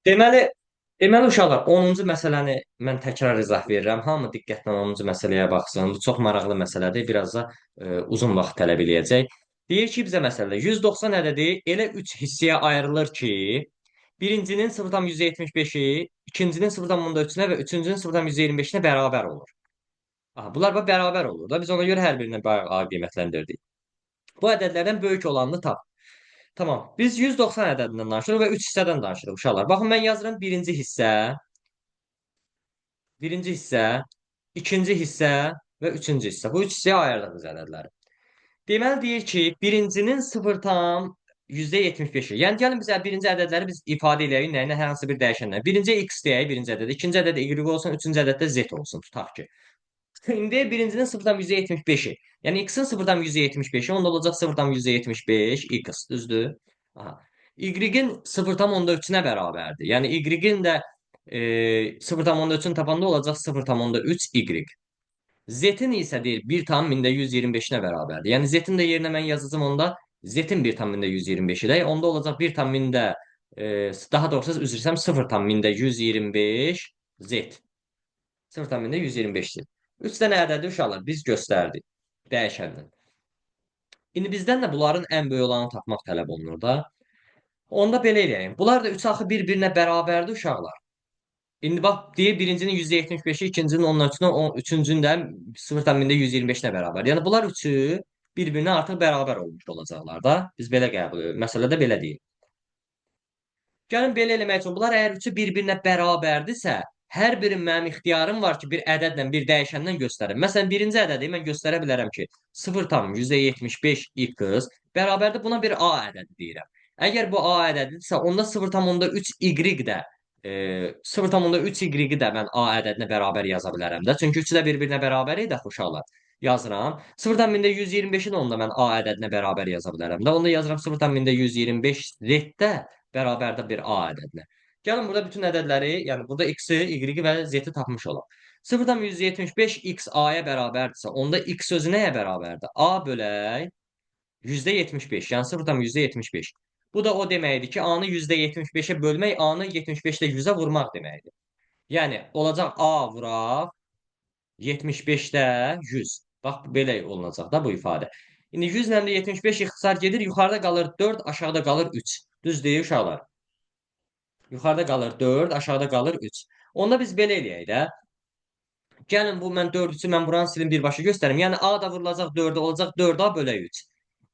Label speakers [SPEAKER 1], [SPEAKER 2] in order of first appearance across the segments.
[SPEAKER 1] Deməli, deməli uşaqlar 10-cu məsələni mən təkrar izah verirəm. Hamı diqqətlə 10-cu məsələyə baxsın. Bu çox maraqlı məsələdir. Biraz da uzun vaxt tələb eləyəcək. Deyir ki, bizə məsələdə 190 ədədi elə 3 hissəyə ayrılır ki, birincinin 0,175-i, ikincinin 0,3-nə və üçüncünün 0,125-nə bərabər olur. Aha, bunlar bax bərabər olur da. Biz ona görə hər birini bayaq qiymətləndirdik. Bu ədədlərdən böyük olanını tap. Tamam. Biz 190 ədədindən danışırıq və 3 hissədən danışırıq uşaqlar. Baxın mən yazıram birinci hissə, ikinci hissə və üçüncü hissə. Bu üç hissəyə ayırdıq biz ədədləri. Deməli deyir ki, birincinin 0,75-i. Yəni gəlin bizə birinci ədədləri biz ifadə eləyək nə ilə, hər hansı bir dəyişənlə. Birinci x deyək, birinci ədəd, ikinci ədəd y olsun, üçüncü ədəd də z olsun, tutaq ki. İndi birincinin 0,175-i. Yəni x-in 0,175-i onda olacaq 0,175 x, düzdür? Aha. Y-in 0,3-nə bərabərdir. Yəni y-in də 0,3-ünü tapanda olacaq 0,3 y. Z-in isə deyir 1,125-nə bərabərdir. Yəni z-in də yerinə mən yazacağım onda z-in 1,125-i də onda olacaq 1,1 daha doğrusu üzr istəyirəm 0,125 z. 0,125-dir. 3 dənə ədədi uşaqlar biz göstərdik dəyişəndən. İndi bizdən də bunların ən böyük olanı tapmaq tələb olunur da. Onda belə eləyək. Bunlar da 3 axı bir-birinə bərabərdir uşaqlar. İndi bax deyir birincinin %75-i, ikincinin 10-dan üçüncünün də 0,125-nə bərabər. Yəni bunlar üçü bir-birinə artıq bərabər olmuş olacaqlar da. Biz belə qəbul edirik. Məsələdə belə deyil. Gəlin belə eləmək üçün bunlar əgər üçü bir-birinə bərabərdirsə, hər biri mənim ixtiyarım var ki, bir ədədlə, bir dəyişəndən göstərim. Məsələn, birinci ədədi mən göstərə bilərəm ki, 0,175 x bərabərdir buna bir A ədədi deyirəm. Əgər bu A ədədidirsə, onda 0,3 y də 0,3 y də mən A ədədinə bərabər yaza bilərəm də. Çünki üçü də bir-birinə bərabər idi axı uşaqlar. Yazıram. 0,125-i də onda mən A ədədinə bərabər yaza bilərəm də. Onda yazıram 0,125 z-də bərabərdə bir A ədədinə. Gəlin burada bütün ədədləri, yəni burada x-i, y-i və z-i tapmış olaq. 0,175 x a-ya bərabərdirsə, onda x sözü nəyə bərabərdir? A bölək %75, yəni 0,175. Bu da o deməkdir ki, a-nı %75-ə bölmək, a-nı 75-də 100-ə vurmaq deməkdir. Yəni olacaq a vuraq 75-də 100. Bax belə olunacaq da bu ifadə. İndi 100 ilə 75 ixtisar gedir, yuxarıda qalır 4, aşağıda qalır 3. Düz deyil uşaqlar. Yuxarıda qalır 4, aşağıda qalır 3. Onda biz belə eləyək də. Gəlin bu mən 4-ü mən buranı silin birbaşa göstərim. Yəni A da vurulacaq 4-ə olacaq 4A bölək 3.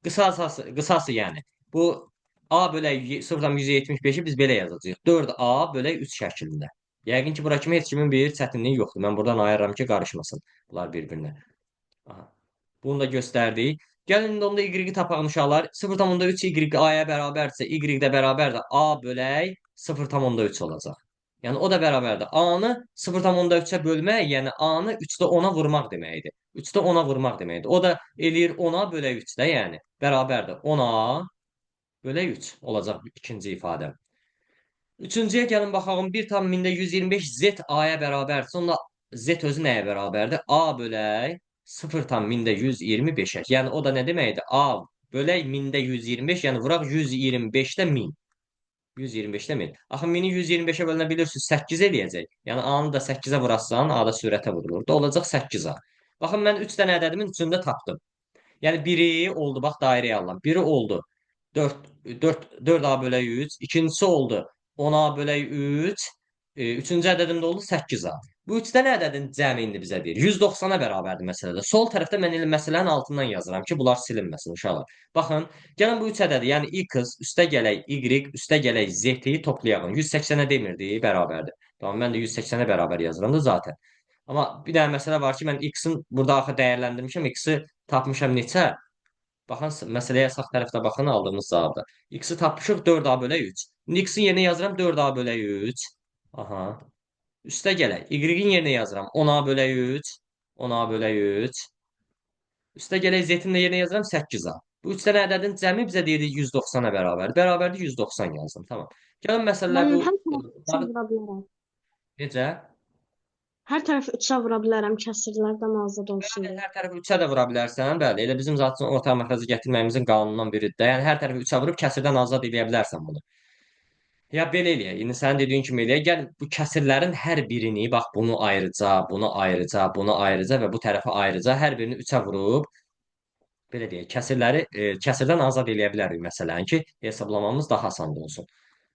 [SPEAKER 1] Qısası yəni. Bu A bölək 0,175-i biz belə yazacağıq. 4A bölək 3 şəklində. Yəqin ki, bura kimi heç kimin bir çətinliyi yoxdur. Mən buradan ayırıram ki, qarışmasın bunlar bir-birinə. Aha. Bunu da göstərdik. Gəlin indi onda y-i tapaq uşaqlar. 0,3 y a-ya bərabərdirsə, y də bərabərdir a bölək 0,3 olacaq. Yəni o da bərabərdir. A-nı 0,3-ə bölmək, yəni A-nı 3-də 10-a vurmaq deməkdir. 3-də 10-a vurmaq deməkdir. O da eləyir 10-a bölək 3-də, yəni bərabərdir. 10-a bölək 3 olacaq ikinci ifadə. Üçüncüyə gəlin baxalım. 1,125 z a-ya bərabərdirsə, onda z özü nəyə bərabərdir? A bölək 0,125-ə. Yəni o da nə deməkdir? A bölək 1000-də 125, yəni vuraq 125-də 1000. 125-də 1000. Axı 1000-i 125-ə bölünə bilirsiniz 8 eləyəcək. Yəni A-nı da 8-ə vurarsan, A da sürətə vurulur. Da olacaq 8A. Baxın mən 3 dənə ədədimin üçünü də tapdım. Yəni biri oldu, bax dairəyə alıram. Biri oldu 4A bölək 3. İkincisi oldu 10A bölək 3. Üçüncü ədədim də oldu 8A. Bu 3 dənə ədədin cəmi indi bizə deyir. 190-a bərabərdir məsələdə. Sol tərəfdə mən elə məsələnin altından yazıram ki, bunlar silinməsin uşaqlar. Baxın, gəlin bu 3 ədədi, yəni x üstə gələk y, üstə gələk z-i toplayalım. 180-ə demirdi, bərabərdir. Tamam, mən də 180-ə bərabər yazıram da zaten. Amma bir dənə məsələ var ki, mən x-in burada axı dəyərləndirmişəm, x-i tapmışam neçə? Baxın, məsələyə sağ tərəfdə baxın aldığımız cavabda. X-i tapmışıq 4A bölək 3. İndi x-in yerinə yazıram 4A bölək 3. Aha. Üstə gələk. Y-in yerinə yazıram 10A bölək 3. 10A bölək 3. Üstə gələk z-in də yerinə yazıram 8A. Bu 3 dənə ədədin cəmi bizə deyir 190-a bərabərdir. Bərabərdir 190 yazdım. Tamam. Gəlin məsələlər
[SPEAKER 2] Mən
[SPEAKER 1] bu
[SPEAKER 2] hər tərəfi 3-ə vura bilərəm.
[SPEAKER 1] necə?
[SPEAKER 2] Hər tərəfi 3-ə vura bilərəm kəsrlərdən azad olsun
[SPEAKER 1] Bəli,
[SPEAKER 2] deyə.
[SPEAKER 1] hər tərəfi 3-ə də vura bilərsən. Bəli, elə bizim zaten orta məxrəci gətirməyimizin qanunundan biridir də. Yəni hər tərəfi 3-ə vurub kəsirdən azad edə bilərsən bunu. Ya belə eləyək. İndi sənin dediyin kimi eləyək. Gəl bu kəsirlərin hər birini, bax bunu ayrıca, bunu ayrıca, bunu ayrıca və bu tərəfi ayrıca hər birini 3-ə vurub belə deyək, kəsirləri kəsirdən azad eləyə bilərik məsələn ki, hesablamamız daha asan olsun.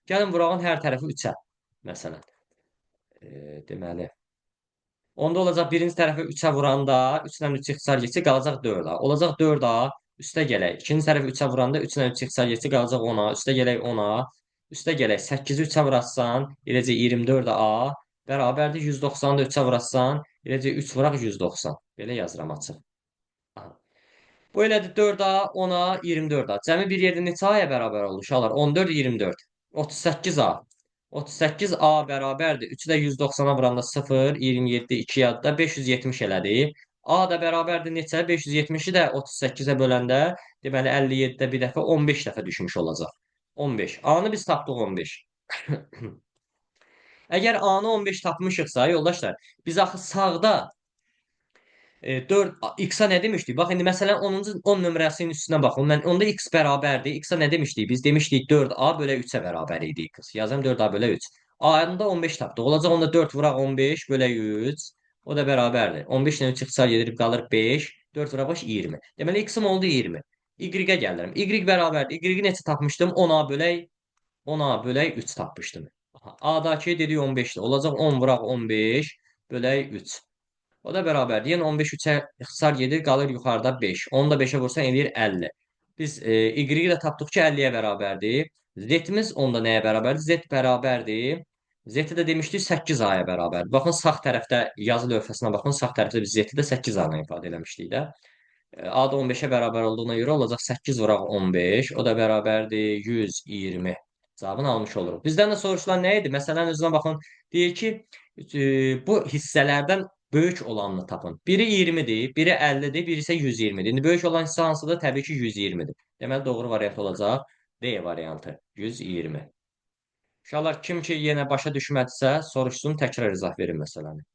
[SPEAKER 1] Gəlin vurağın hər tərəfi 3-ə məsələn. Deməli, onda olacaq birinci tərəfi 3-ə vuranda 3-dən 3 ixtisar getsə qalacaq 4A. Olacaq 4A üstə gələk. İkinci tərəfi 3-ə vuranda 3-dən 3 ixtisar getsə qalacaq 10A. Üstə gələk 10A. Üstə gələk 8-i 3-ə vurarsan, eləcə 24A bərabərdir 190-ı da 3-ə vurarsan, eləcə 3 vuraq 190. Belə yazıram açıq. Aha. Bu elədir 4A, 10A, 24A. Cəmi bir yerdə neçə A-ya bərabər olur uşaqlar? 14, 24. 38A. 38A bərabərdir. 3-ü də 190-a vuranda 0, 27, 2 yadda 570 elədi. A da bərabərdir neçə? 570-i də 38-ə böləndə, deməli 57-də bir dəfə 15 dəfə düşmüş olacaq. 15. A-nı biz tapdıq 15. Əgər A-nı 15 tapmışıqsa, yoldaşlar, biz axı sağda 4 x-a nə demişdik? Bax indi məsələn 10-cu 10 nömrəsinin üstünə baxın. Mən onda x bərabərdir. X-a nə demişdik? Biz demişdik 4a bölə 3-ə bərabər idi x. Yazım 4a bölə 3. A-nı 15 tapdıq. Olacaq onda 4 vuraq 15 bölə 100. O da bərabərdir. 15 ilə 3 ixtisar gedib qalır 5. 4 vuraq 5 20. Deməli x-im oldu 20. Y-ə gəlirəm. Y bərabərdir. Y-i neçə tapmışdım? 10a bölək 10a bölək 3 tapmışdım. A-dakı dedik 15-dir. Olacaq 10 vuraq 15 bölək 3. O da bərabərdir. Yəni 15 3-ə ixtisar gedir, qalır yuxarıda 5. Onu da 5-ə vursan eləyir 50. Biz y-i də tapdıq ki, 50-yə bərabərdir. Z-imiz onda nəyə bərabərdir? Z bərabərdir. Z-i də demişdik 8A-ya bərabərdir. Baxın sağ tərəfdə yazı lövhəsinə baxın. Sağ tərəfdə biz Z-i də 8A ilə ifadə eləmişdik də. A da 15-ə bərabər olduğuna görə olacaq 8 vuraq 15. O da bərabərdir 120. Cavabını almış oluruq. Bizdən də soruşulan nə idi? Məsələnin özünə baxın. Deyir ki, bu hissələrdən böyük olanını tapın. Biri 20-dir, biri 50-dir, biri isə 120-dir. İndi böyük olan hissə hansıdır? Təbii ki, 120-dir. Deməli, doğru variant olacaq D variantı. 120. Uşaqlar, kim ki yenə başa düşmədisə, soruşsun, təkrar izah verin məsələni.